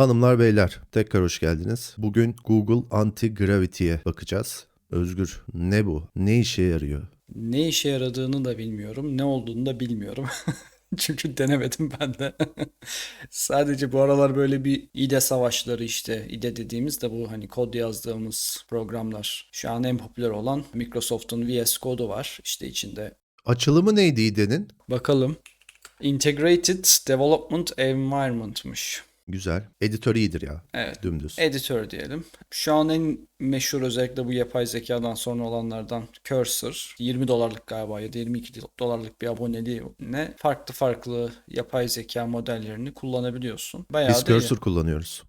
Hanımlar beyler tekrar hoş geldiniz. Bugün Google Anti-Gravity'ye bakacağız. Özgür, ne bu? Ne işe yarıyor? Ne işe yaradığını da bilmiyorum, ne olduğunu da bilmiyorum. Çünkü denemedim ben de. Sadece bu aralar böyle bir IDE savaşları işte IDE dediğimiz de bu hani kod yazdığımız programlar. Şu an en popüler olan Microsoft'un VS Code'u var işte içinde. Açılımı neydi İDE'nin? Bakalım. Integrated Development Environment'mış. Güzel. Editör iyidir ya. Evet. Dümdüz. Editör diyelim. Şu an en meşhur özellikle bu yapay zekadan sonra olanlardan Cursor. 20 dolarlık galiba ya da 22 dolarlık bir aboneliğine farklı farklı yapay zeka modellerini kullanabiliyorsun. Biz Bayağı da iyi. Cursor kullanıyoruz.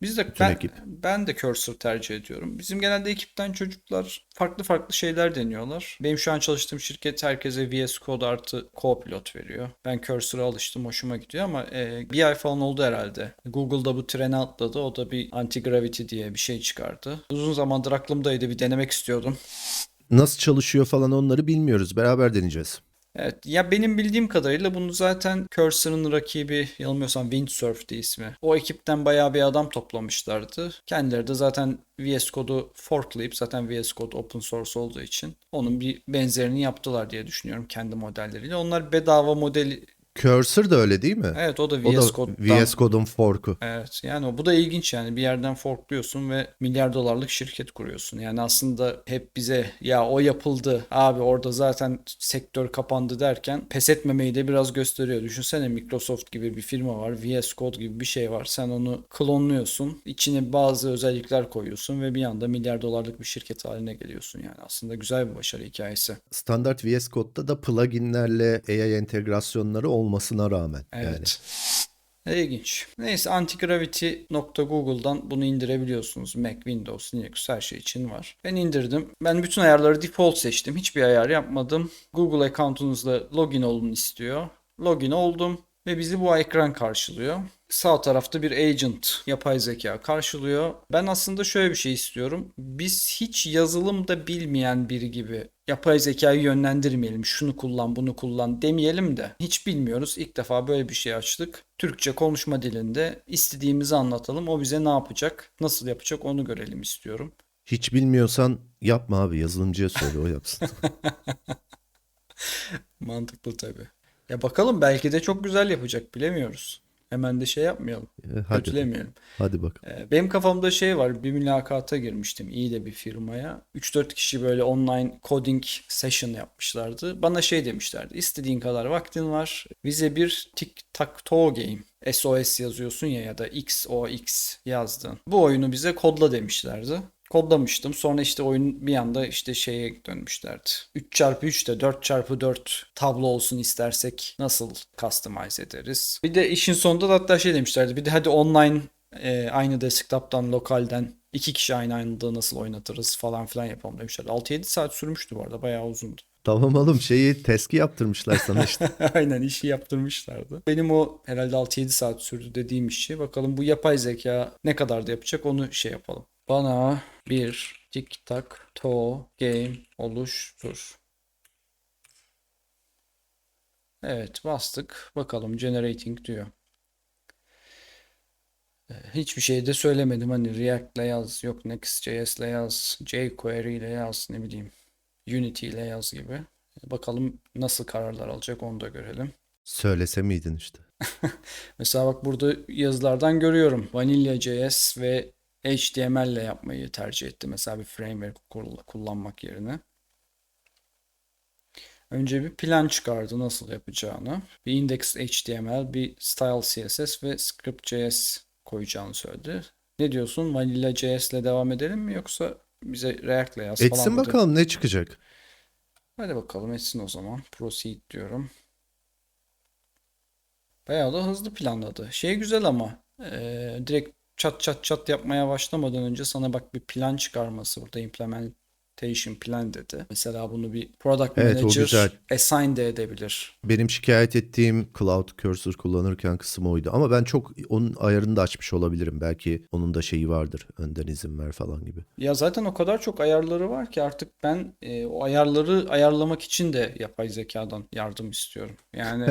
Biz de Bütün ben ekip. ben de Cursor tercih ediyorum. Bizim genelde ekipten çocuklar farklı farklı şeyler deniyorlar. Benim şu an çalıştığım şirket herkese VS Code artı Copilot veriyor. Ben Cursor'a alıştım, hoşuma gidiyor ama bir ay falan oldu herhalde. Google'da bu treni atladı. O da bir anti-gravity diye bir şey çıkardı. Uzun zamandır aklımdaydı, bir denemek istiyordum. Nasıl çalışıyor falan onları bilmiyoruz. Beraber deneyeceğiz. Evet, ya benim bildiğim kadarıyla bunu zaten Cursor'ın rakibi yanılmıyorsam Windsurf'ti ismi. O ekipten bayağı bir adam toplamışlardı. Kendileri de zaten VS Code'u forklayıp zaten VS Code open source olduğu için onun bir benzerini yaptılar diye düşünüyorum kendi modelleriyle. Onlar bedava modeli. Cursor da öyle değil mi? Evet, o da O da VS Code'dan. VS Code'un fork'u. Evet, yani bu da ilginç, yani bir yerden forkluyorsun ve milyar dolarlık şirket kuruyorsun. Yani aslında hep bize ya o yapıldı abi orada zaten sektör kapandı derken pes etmemeyi de biraz gösteriyor. Düşünsene, Microsoft gibi bir firma var, VS Code gibi bir şey var, sen onu klonluyorsun, içine bazı özellikler koyuyorsun ve bir anda milyar dolarlık bir şirket haline geliyorsun. Yani aslında güzel bir başarı hikayesi. Standart VS Code'da da pluginlerle AI entegrasyonları olmasına rağmen yani. Evet. İlginç. Neyse, antigravity.google'dan bunu indirebiliyorsunuz. Mac, Windows, Linux her şey için var. Ben indirdim. Ben bütün ayarları default seçtim. Hiçbir ayar yapmadım. Google account'unuzla login olun istiyor. Login oldum ve bizi bu ekran karşılıyor. Sağ tarafta bir agent, yapay zeka karşılıyor. Ben aslında şöyle bir şey istiyorum. Biz hiç yazılım da bilmeyen biri gibi yapay zekayı yönlendirmeyelim. Şunu kullan, bunu kullan demeyelim de. Hiç bilmiyoruz. İlk defa böyle bir şey açtık. Türkçe konuşma dilinde istediğimizi anlatalım. O bize ne yapacak, nasıl yapacak onu görelim istiyorum. Hiç bilmiyorsan yapma abi, yazılımcıya söyle o yapsın. Mantıklı tabii. Ya bakalım, belki de çok güzel yapacak, bilemiyoruz. Hemen de şey yapmayalım. Hadi bak. Kötülemeyelim. Hadi bak. Benim kafamda şey var. Bir mülakata girmiştim iyi de bir firmaya. 3-4 kişi böyle online coding session yapmışlardı. Bana şey demişlerdi. İstediğin kadar vaktin var. Bize bir tic-tac-toe game. SOS yazıyorsun ya, ya da XOX yazdın. Bu oyunu bize kodla demişlerdi. Kodlamıştım. Sonra işte oyun bir anda işte şeye dönmüşlerdi. 3x3 de 4x4 tablo olsun istersek nasıl customize ederiz? Bir de işin sonunda da hatta şey demişlerdi. Bir de hadi online, aynı desktop'tan lokalden iki kişi aynı anda nasıl oynatırız falan filan yapalım demişler. 6-7 saat sürmüştü bu arada, bayağı uzundu. Tamam oğlum, şeyi teski yaptırmışlar sana işte. Aynen, işi yaptırmışlardı. Benim o herhalde 6-7 saat sürdü dediğim işi. Bakalım bu yapay zeka ne kadar da yapacak, onu şey yapalım. Bana bir tic-tac-toe game oluştur. Evet, bastık. Bakalım generating diyor. Hiçbir şey de söylemedim. Hani React'le yaz, yok Next.js'le yaz, jQuery ile yaz, ne bileyim Unity ile yaz gibi. Bakalım nasıl kararlar alacak, onu da görelim. Söylese miydin işte. Mesela bak, burada yazılardan görüyorum. Vanilla.js ve HTML ile yapmayı tercih etti. Mesela bir framework kullanmak yerine. Önce bir plan çıkardı nasıl yapacağını. Bir index HTML, bir style CSS ve script.js koyacağını söyledi. Ne diyorsun? Vanilla.js ile devam edelim mi, yoksa bize React ile yaz falan Etsin mı dedi. bakalım ne çıkacak. Hadi bakalım etsin o zaman. Proceed diyorum. Bayağı da hızlı planladı. Şey güzel ama direkt çat çat çat yapmaya başlamadan önce sana bak bir plan çıkarması, burada implementation plan dedi. Mesela bunu bir product Evet, o güzel. manager assign de edebilir. Benim şikayet ettiğim Cloud Cursor kullanırken kısım oydu. Ama ben çok onun ayarını da açmış olabilirim. Belki onun da şeyi vardır. Önden izin ver falan gibi. Ya zaten o kadar çok ayarları var ki artık ben o ayarları ayarlamak için de yapay zekadan yardım istiyorum. Yani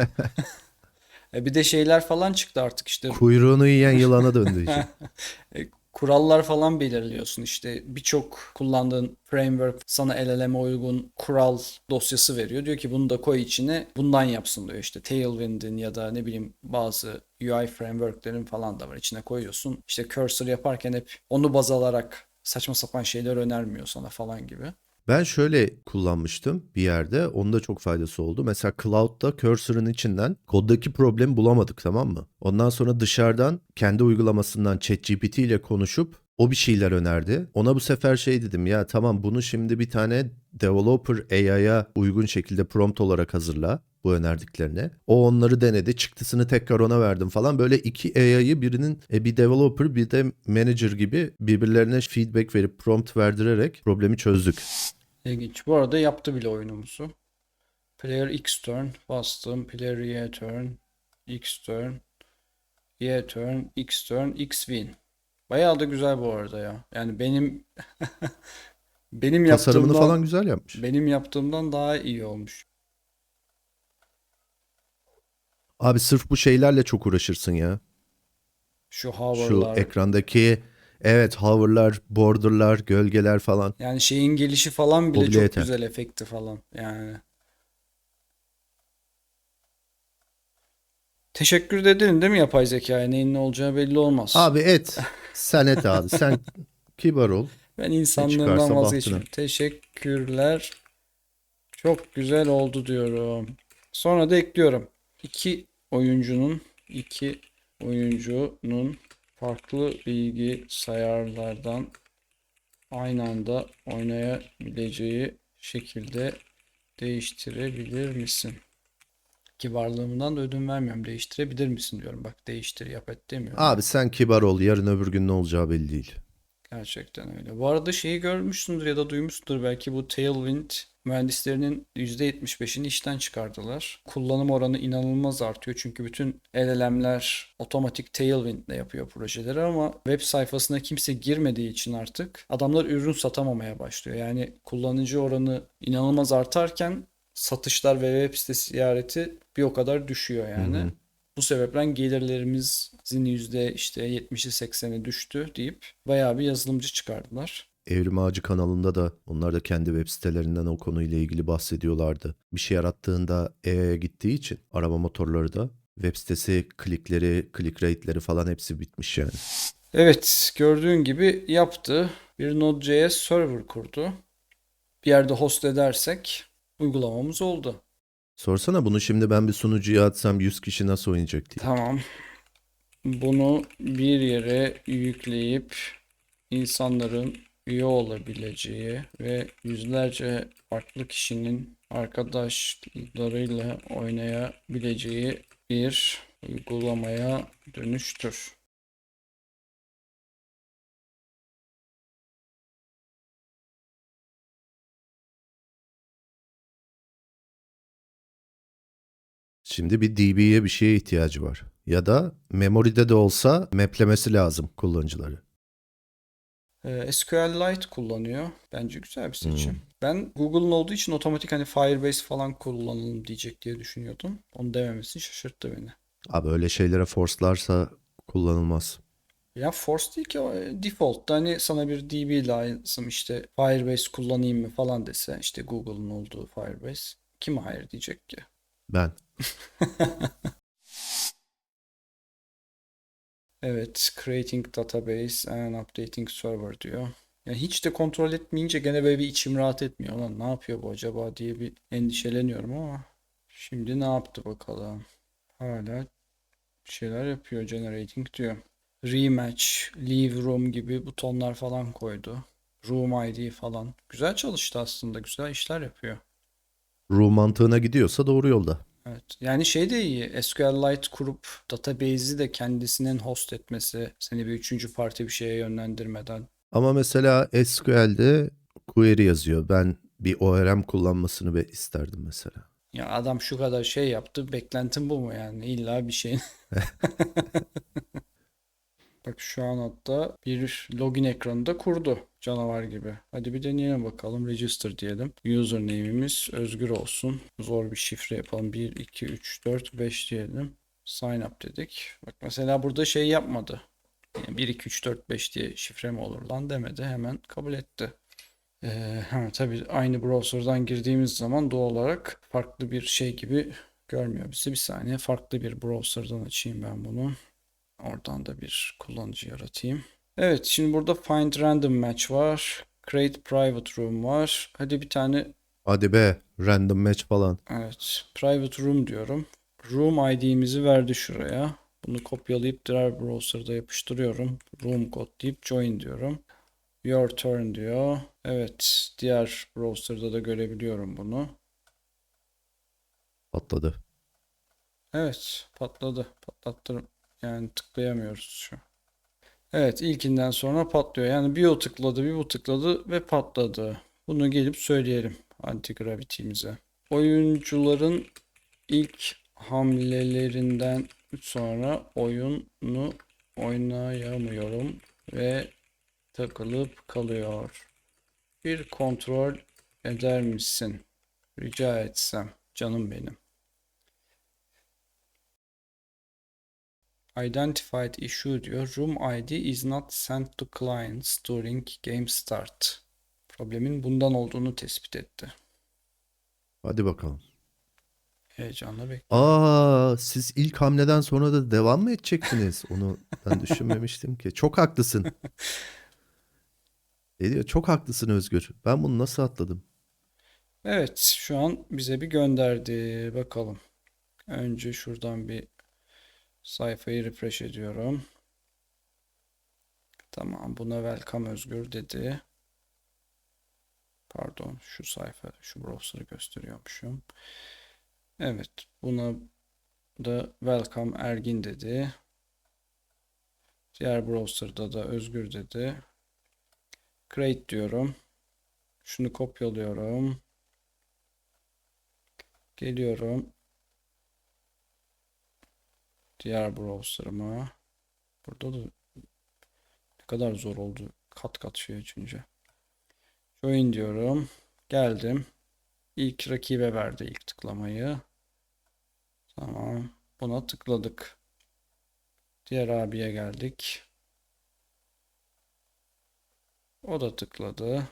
Bir de şeyler falan çıktı artık işte. Kuyruğunu yiyen yılana döndüğü için. Kurallar falan belirliyorsun işte birçok kullandığın framework sana LLM'e uygun kural dosyası veriyor. Diyor ki bunu da koy içine bundan yapsın diyor işte Tailwind'in ya da ne bileyim bazı UI framework'lerin falan da var içine koyuyorsun. İşte cursor yaparken hep onu baz alarak saçma sapan şeyler önermiyor sana falan gibi. Ben şöyle kullanmıştım bir yerde. Onda çok faydası oldu. Mesela Cloud'da cursor'ın içinden koddaki problemi bulamadık, tamam mı? Ondan sonra dışarıdan kendi uygulamasından ChatGPT ile konuşup o bir şeyler önerdi. Ona bu sefer şey dedim, ya tamam bunu şimdi bir tane developer AI'ya uygun şekilde prompt olarak hazırla bu önerdiklerine. O onları denedi. Çıktısını tekrar ona verdim falan. Böyle iki AI'yı birinin bir developer bir de manager gibi birbirlerine feedback verip prompt verdirerek problemi çözdük. İlginç. Bu arada yaptı bile oyunumuzu. Player X turn bastım. Player Y turn X turn Y turn X turn X win. Bayağı da güzel bu arada ya. Yani benim Tasarımını yaptığımdan falan güzel yapmış. benim yaptığımdan daha iyi olmuş. Abi sırf bu şeylerle çok uğraşırsın ya. Şu Şu hover'lar ekrandaki, evet, hover'lar, border'lar, gölgeler falan. yani şeyin gelişi falan O bile bile çok yeter. güzel efekti falan. Yani teşekkür de edelim değil mi yapay zekaya? Neyin ne olacağı belli olmaz. Abi et. Sen et abi. Sen kibar ol. Ben Ne insanlığımdan çıkarsa bahtına. vazgeçmiyorum. Teşekkürler. Çok güzel oldu diyorum. Sonra da ekliyorum. Oyuncunun iki oyuncunun farklı bilgisayarlardan aynı anda oynayabileceği şekilde değiştirebilir misin? Kibarlığımdan da ödün vermiyorum. Değiştirebilir misin diyorum. Bak değiştir yap et demiyorum Abi ya. sen kibar ol. Yarın öbür gün ne olacağı belli değil. Gerçekten öyle. Bu arada şeyi görmüşsündür ya da duymuşsundur belki bu Tailwind mühendislerinin %75'ini işten çıkardılar. Kullanım oranı inanılmaz artıyor çünkü bütün LLM'ler otomatik Tailwind'le yapıyor projeleri ama web sayfasına kimse girmediği için artık adamlar ürün satamamaya başlıyor. Yani kullanıcı oranı inanılmaz artarken satışlar ve web sitesi ziyareti bir o kadar düşüyor Hı yani. hı. Bu sebepten gelirlerimizin yüzde işte 70'i 80'i düştü deyip bayağı bir yazılımcı çıkardılar. Evrim Ağacı kanalında da onlar da kendi web sitelerinden o konuyla ilgili bahsediyorlardı. Bir şey yarattığında AI'ya gittiği için arama motorları da web sitesi klikleri, click rate'leri falan hepsi bitmiş yani. Evet, gördüğün gibi yaptı. Bir Node.js server kurdu. Bir yerde host edersek uygulamamız oldu. Sorsana bunu şimdi ben bir sunucuya atsam 100 kişi nasıl oynayacak diye. Tamam. Bunu bir yere yükleyip insanların üye olabileceği ve yüzlerce farklı kişinin arkadaşlarıyla oynayabileceği bir uygulamaya dönüştür. Şimdi bir DB'ye bir şeye ihtiyacı var. Ya da memory'de de olsa maplemesi lazım kullanıcıları. SQLite kullanıyor. Bence güzel bir Hmm. seçim. Ben Google'ın olduğu için otomatik hani Firebase falan kullanalım diyecek diye düşünüyordum. Onu dememesi şaşırttı beni. Abi öyle şeylere force'larsa kullanılmaz. Ya force değil ki o default'ta hani sana bir DB lazım işte Firebase kullanayım mı falan dese işte Google'ın olduğu Firebase kim hayır diyecek ki? Ben. Evet, creating database and updating server diyor. Ya hiç de kontrol etmeyince gene böyle bir içim rahat etmiyor. Lan ne yapıyor bu acaba diye bir endişeleniyorum ama şimdi ne yaptı bakalım. Hala bir şeyler yapıyor generating diyor. Rematch, leave room gibi butonlar falan koydu. Room ID falan. Güzel çalıştı aslında. Güzel işler yapıyor. Ru mantığına gidiyorsa doğru yolda. Evet. Yani şey de iyi. SQLite kurup database'i de kendisinin host etmesi. Seni bir üçüncü parti bir şeye yönlendirmeden. Ama mesela SQL'de query yazıyor. Ben bir ORM kullanmasını isterdim mesela. Ya adam şu kadar şey yaptı. Beklentin bu mu yani? İlla bir şey. Bak şu an hatta bir login ekranı da kurdu. Canavar gibi. Hadi bir deneyelim bakalım. Register diyelim. Username'imiz Özgür olsun. Zor bir şifre yapalım. 1, 2, 3, 4, 5 diyelim. Sign up dedik. Bak mesela burada şey yapmadı. Yani 1, 2, 3, 4, 5 diye şifre mi olur lan demedi. Hemen kabul etti. Tabii aynı browser'dan girdiğimiz zaman doğal olarak farklı bir şey gibi görmüyor bizi. Bir saniye, farklı bir browser'dan açayım ben bunu. Oradan da bir kullanıcı yaratayım. Evet, şimdi burada Find Random Match var. Create Private Room var. Hadi bir tane, Hadi be, random match falan. evet, Private Room diyorum. Room ID'mizi verdi şuraya. Bunu kopyalayıp diğer browser'da yapıştırıyorum. Room code deyip join diyorum. Your turn diyor. Evet, diğer browser'da da görebiliyorum bunu. Patladı. Evet, patladı. Patlattım. Yani tıklayamıyoruz şu an. Evet, ilkinden sonra patlıyor. Yani bir o tıkladı, bir bu tıkladı ve patladı. Bunu gelip söyleyelim anti-gravity'mize. Oyuncuların ilk hamlelerinden sonra oyunu oynayamıyorum ve takılıp kalıyor. Bir kontrol eder misin? Rica etsem. Canım benim. Identified issue diyor. Room ID is not sent to clients during game start. Problemin bundan olduğunu tespit etti. Hadi bakalım. Heyecanla bekliyorum. Siz ilk hamleden sonra da devam mı edecektiniz? Onu ben düşünmemiştim ki. Çok haklısın. Ne diyor? Çok haklısın Özgür. Ben bunu nasıl atladım? Evet, şu an bize bir gönderdi. Bakalım. Önce şuradan bir sayfayı refresh ediyorum. Tamam, buna welcome Özgür dedi. Pardon, şu sayfa, şu browser'ı gösteriyormuşum. Evet, buna da welcome Ergin dedi. Diğer browser'da da Özgür dedi. Create diyorum. Şunu kopyalıyorum. Geliyorum diğer browser'ıma. Burada da ne kadar zor oldu. Kat kat şey açınca. Join diyorum. Geldim. İlk rakibe verdi ilk tıklamayı. Tamam. Buna tıkladık. Diğer abiye geldik. O da tıkladı.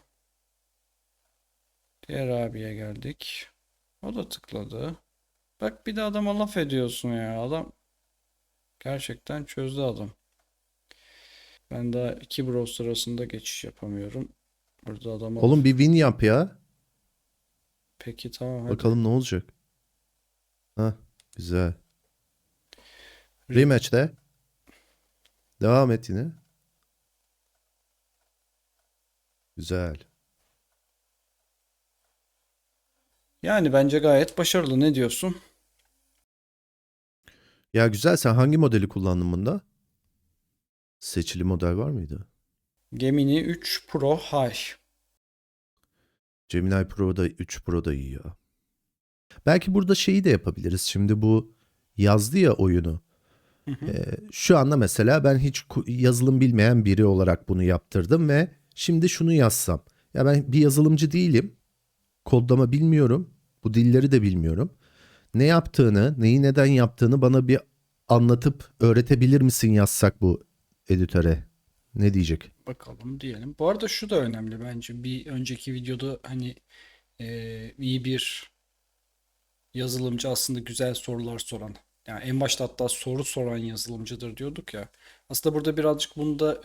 Diğer abiye geldik. O da tıkladı. Bak bir de adama laf ediyorsun ya. Adam gerçekten çözdü adam. Ben daha iki browser arasında geçiş yapamıyorum. Burada adama Oğlum laf. bir win yap ya. Peki tamam hadi. Bakalım ne olacak. Hah, güzel. Re- Rematch'te devam et yine. Güzel. Yani bence gayet başarılı. Ne diyorsun? Ya güzel, sen hangi modeli kullandın bunda? Seçili model var mıydı? Gemini 3 Pro High. Gemini Pro da 3 Pro da iyi ya. Belki burada şeyi de yapabiliriz. Şimdi bu yazdı ya oyunu. Hı hı. Şu anda mesela ben hiç yazılım bilmeyen biri olarak bunu yaptırdım ve şimdi şunu yazsam. Ya ben bir yazılımcı değilim. Kodlama bilmiyorum. Bu dilleri de bilmiyorum. Ne yaptığını, neyi neden yaptığını bana bir anlatıp öğretebilir misin yazsak bu editöre? Ne diyecek? Bakalım diyelim. Bu arada şu da önemli bence. Bir önceki videoda hani iyi bir yazılımcı aslında güzel sorular soran. Yani en başta hatta soru soran yazılımcıdır diyorduk ya. Aslında burada birazcık bunu da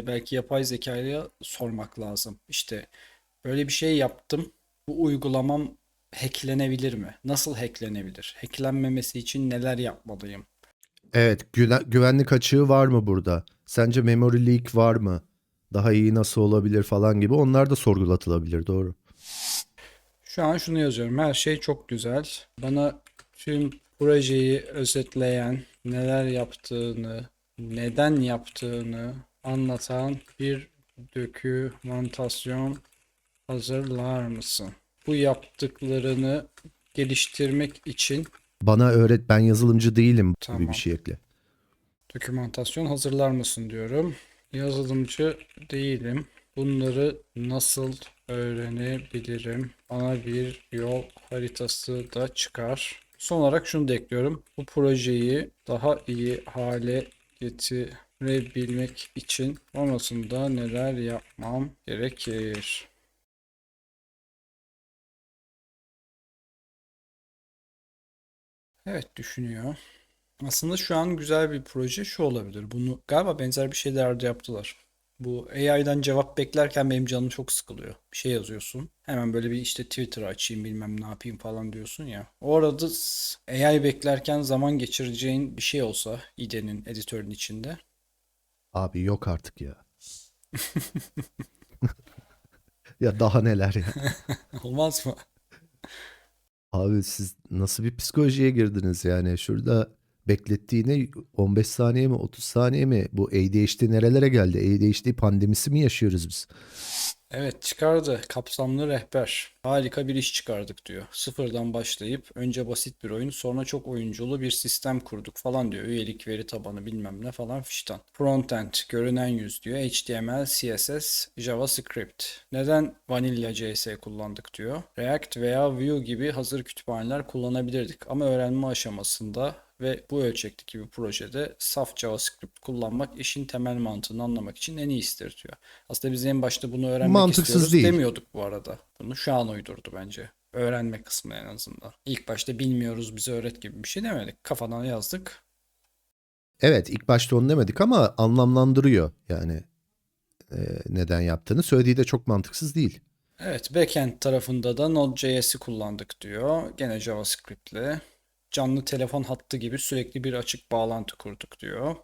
belki yapay zekaya sormak lazım. İşte böyle bir şey yaptım. Bu uygulamam hacklenebilir mi? Nasıl hacklenebilir? Hacklenmemesi için neler yapmalıyım? Evet, güvenlik açığı var mı burada? Sence memory leak var mı? Daha iyi nasıl olabilir falan gibi. Onlar da sorgulatılabilir, doğru. Şu an şunu yazıyorum. Her şey çok güzel. Bana tüm projeyi özetleyen, neler yaptığını, neden yaptığını anlatan bir dokümantasyon hazırlar mısın? Bu yaptıklarını geliştirmek için Bana öğret, ben yazılımcı değilim gibi bir tamam. şey ekle. Dokümantasyon hazırlar mısın diyorum. Yazılımcı değilim. Bunları nasıl öğrenebilirim? Bana bir yol haritası da çıkar. Son olarak şunu da ekliyorum. Bu projeyi daha iyi hale getirebilmek için sonrasında neler yapmam gerekir? Evet, düşünüyor. Aslında şu an güzel bir proje şu olabilir. Bunu galiba benzer bir şeyler de yaptılar. Bu AI'dan cevap beklerken benim canım çok sıkılıyor. Bir şey yazıyorsun. Hemen böyle bir işte Twitter açayım bilmem ne yapayım falan diyorsun ya. Orada AI beklerken zaman geçireceğin bir şey olsa IDE'nin editörün içinde. Abi yok artık ya. Ya daha neler ya. Olmaz mı? Abi siz nasıl bir psikolojiye girdiniz yani? Şurada beklettiğine 15 saniye mi 30 saniye mi? Bu ADHD nerelere geldi? ADHD pandemisi mi yaşıyoruz biz? Evet, çıkardı. Kapsamlı rehber. Harika bir iş çıkardık diyor. Sıfırdan başlayıp önce basit bir oyun sonra çok oyunculu bir sistem kurduk falan diyor. Üyelik veri tabanı bilmem ne falan fiştan. Frontend, görünen yüz diyor. HTML, CSS, JavaScript. Neden Vanilla JS kullandık diyor. React veya Vue gibi hazır kütüphaneler kullanabilirdik. Ama öğrenme aşamasında ve bu ölçekteki bir projede saf JavaScript kullanmak işin temel mantığını anlamak için en iyisidir diyor. Aslında biz en başta bunu öğrenmek Mantıksız istiyoruz değil. demiyorduk bu arada. Bunu şu an uydurdu bence. Öğrenme kısmı en azından. İlk başta bilmiyoruz bize öğret gibi bir şey demedik. Kafadan yazdık. Evet, ilk başta onu demedik ama anlamlandırıyor yani neden yaptığını. Söylediği de çok mantıksız değil. Evet, backend tarafında da Node.js'i kullandık diyor. Gene JavaScript'le. Canlı telefon hattı gibi sürekli bir açık bağlantı kurduk diyor.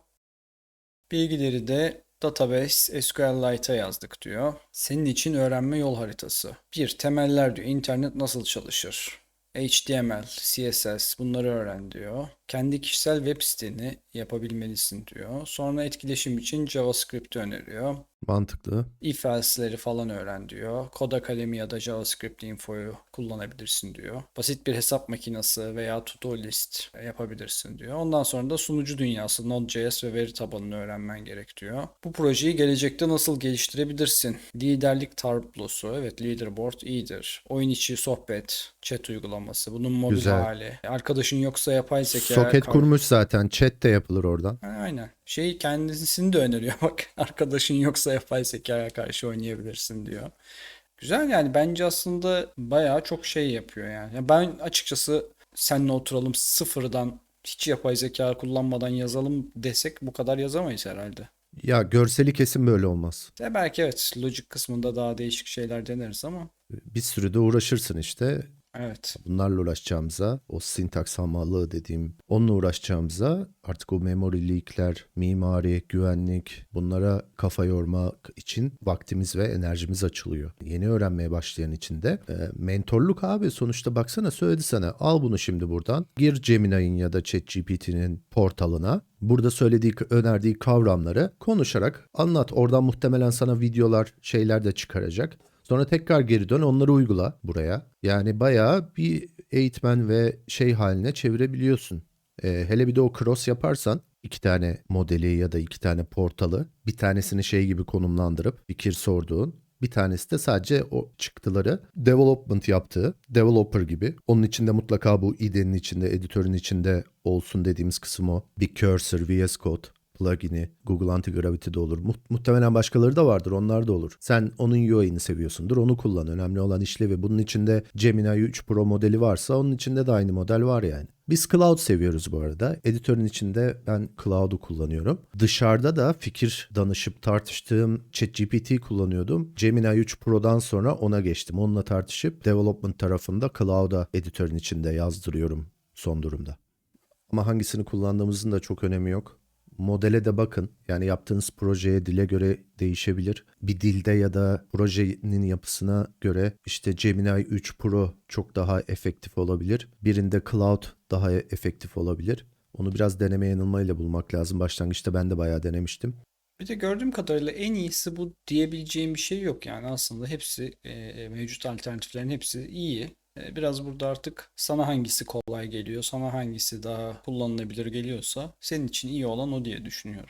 Bilgileri de Database SQLite'a yazdık diyor. Senin için öğrenme yol haritası. Bir, temeller diyor. İnternet nasıl çalışır? HTML, CSS bunları öğren diyor. Kendi kişisel web siteni yapabilmelisin diyor. Sonra etkileşim için JavaScript öneriyor. Mantıklı. If else'leri falan öğren diyor. Kod Akademi ya da JavaScript infoyu kullanabilirsin diyor. Basit bir hesap makinesi veya to-do list yapabilirsin diyor. Ondan sonra da sunucu dünyası, Node.js ve veri tabanını öğrenmen gerek diyor. Bu projeyi gelecekte nasıl geliştirebilirsin? Liderlik tablosu, evet leaderboard iyidir. Oyun içi sohbet, chat uygulaması, bunun mobil Güzel. hali. Arkadaşın yoksa yapay zeka Soket kurmuş zaten. Chat de yapılır oradan. Aynen. Şey kendisini de öneriyor bak. Arkadaşın yoksa yapay zekaya karşı oynayabilirsin diyor. Güzel yani bence aslında bayağı çok şey yapıyor yani. Ya ben açıkçası seninle oturalım sıfırdan hiç yapay zeka kullanmadan yazalım desek bu kadar yazamayız herhalde. Ya görseli kesin böyle olmaz. Ya belki evet lojik kısmında daha değişik şeyler deneriz ama Bir sürü de uğraşırsın işte. evet. Bunlarla uğraşacağımıza, o sintaks hamallığı dediğim, onunla uğraşacağımıza artık o memory leakler, mimari, güvenlik bunlara kafa yormak için vaktimiz ve enerjimiz açılıyor. Yeni öğrenmeye başlayan için de mentorluk abi sonuçta baksana söyledi sana al bunu şimdi buradan gir Gemini'nin ya da ChatGPT'nin portalına. Burada söylediği, önerdiği kavramları konuşarak anlat. Oradan muhtemelen sana videolar, şeyler de çıkaracak. Sonra tekrar geri dön onları uygula buraya. Yani bayağı bir eğitmen ve şey haline çevirebiliyorsun. Hele bir de o cross yaparsan iki tane modeli ya da iki tane portalı bir tanesini şey gibi konumlandırıp fikir sorduğun bir tanesi de sadece o çıktıları development yaptığı developer gibi. Onun içinde mutlaka bu IDE'nin içinde, editörün içinde olsun dediğimiz kısım o. Bir cursor, VS Code plugin'i, Google Anti-Gravity de olur. Muhtemelen başkaları da vardır, onlar da olur. Sen onun UI'ni seviyorsundur, onu kullan. Önemli olan işlevi. Bunun içinde Gemini 3 Pro modeli varsa onun içinde de aynı model var yani. Biz Cloud seviyoruz bu arada. Editörün içinde ben Cloud'u kullanıyorum. Dışarıda da fikir danışıp tartıştığım ChatGPT kullanıyordum. Gemini 3 Pro'dan sonra ona geçtim. Onunla tartışıp development tarafında Cloud'a editörün içinde yazdırıyorum son durumda. Ama hangisini kullandığımızın da çok önemi yok. Modele de bakın. Yani yaptığınız projeye dile göre değişebilir. Bir dilde ya da projenin yapısına göre işte Gemini 3 Pro çok daha efektif olabilir. Birinde Cloud daha efektif olabilir. Onu biraz deneme yanılmayla bulmak lazım. Başlangıçta ben de bayağı denemiştim. Bir de gördüğüm kadarıyla en iyisi bu diyebileceğim bir şey yok yani aslında hepsi mevcut alternatiflerin hepsi iyi. Biraz burada artık sana hangisi kolay geliyor, sana hangisi daha kullanılabilir geliyorsa senin için iyi olan o diye düşünüyorum.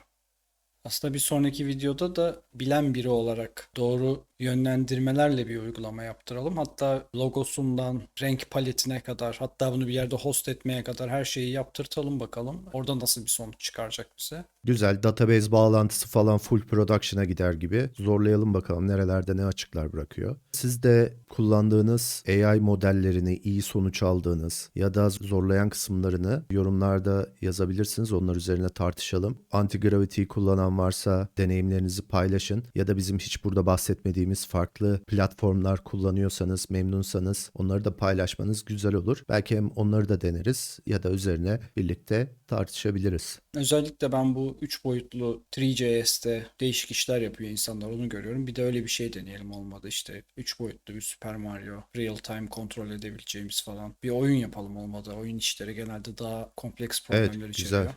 Aslında bir sonraki videoda da bilen biri olarak doğru yönlendirmelerle bir uygulama yaptıralım. Hatta logosundan renk paletine kadar, hatta bunu bir yerde host etmeye kadar her şeyi yaptırtalım bakalım. Orada nasıl bir sonuç çıkaracak bize. Güzel, database bağlantısı falan full production'a gider gibi. Zorlayalım bakalım nerelerde ne açıklar bırakıyor. Siz de kullandığınız AI modellerini, iyi sonuç aldığınız ya da zorlayan kısımlarını yorumlarda yazabilirsiniz. Onlar üzerine tartışalım. Anti-Gravity'yi kullanan varsa deneyimlerinizi paylaşın. Ya da bizim hiç burada bahsetmediğimiz farklı platformlar kullanıyorsanız, memnunsanız onları da paylaşmanız güzel olur. Belki hem onları da deneriz ya da üzerine birlikte tartışabiliriz. Özellikle ben bu 3 boyutlu 3JS'te değişik işler yapıyor insanlar, onu görüyorum. Bir de öyle bir şey deneyelim, olmadı işte 3 boyutlu bir Super Mario real time kontrol edebileceğimiz falan bir oyun yapalım, olmadı. Oyun işleri genelde daha kompleks Evet, problemler güzel. içeriyor.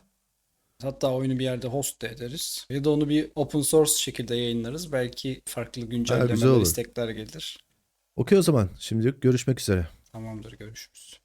Hatta oyunu bir yerde host da ederiz. Ya da onu bir open source şekilde yayınlarız. Belki farklı Ha, güzel güncellemeler, olur. istekler gelir. Okey o zaman. Şimdilik görüşmek üzere. Tamamdır, görüşürüz.